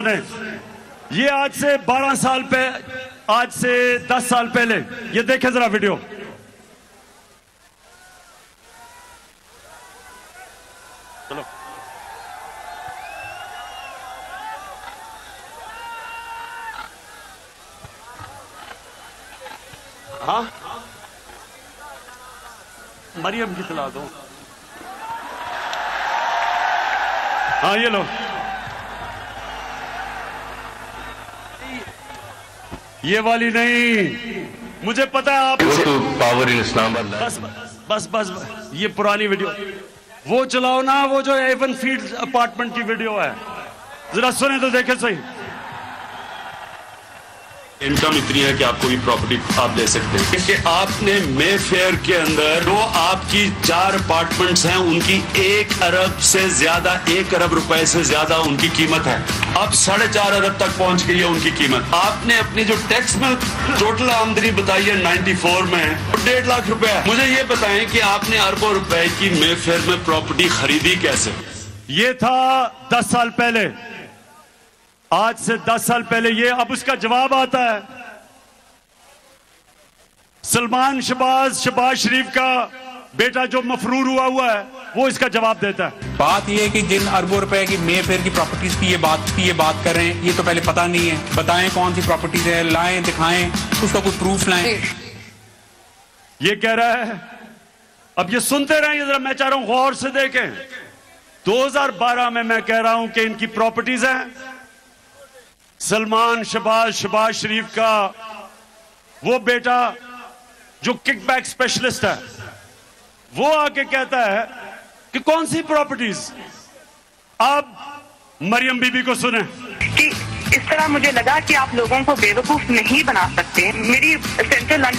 सुने, ये आज से 12 साल आज से 10 साल पहले, ये देखें जरा वीडियो। चलो हाँ, मरियम की खिला दो। हाँ ये लो, ये वाली नहीं, मुझे पता है आप पावर इन इस्लामाबाद। बस बस बस ये पुरानी वीडियो वो चलाओ ना, वो जो एवन फील्ड अपार्टमेंट की वीडियो है, जरा सुने तो देखे सही। इनकम इतनी है कि आपको भी प्रॉपर्टी आप ले सकते हैं, क्योंकि आपने मे फेयर के अंदर जो आपकी 4 अपार्टमेंट्स हैं उनकी 1 अरब से ज्यादा, 1 अरब रुपए से ज्यादा उनकी कीमत है। अब 4.5 अरब तक पहुंच गई है उनकी कीमत। आपने अपनी जो टैक्स में टोटल आमदनी बताई है 94 में 1.5 लाख रुपए है। मुझे ये बताएं कि आपने अरबों रुपए की मे फेयर में प्रॉपर्टी खरीदी कैसे? ये था 10 साल पहले, आज से 10 साल पहले। ये अब उसका जवाब आता है। सलमान शहबाज शरीफ का बेटा जो मफरूर हुआ है, वो इसका जवाब देता है। बात यह है कि जिन अरबों रुपए की मे फेयर की प्रॉपर्टीज की ये बात कर रहे हैं, ये तो पहले पता नहीं है। बताएं कौन सी प्रॉपर्टीज है, लाएं, दिखाएं, उसका कोई प्रूफ लाएं। ये कह रहा है, अब ये सुनते रहें, जरा मैं चाह रहा हूं गौर से देखें। 2012 में मैं कह रहा हूं कि इनकी प्रॉपर्टीज हैं। सलमान शहबाज शरीफ का वो बेटा जो किकबैक स्पेशलिस्ट है, वो आके कहता है कि कौन सी प्रॉपर्टीज। अब मरियम बीबी को सुने कि इस तरह मुझे लगा कि आप लोगों को बेवकूफ नहीं बना सकते। मेरी सेंट्रल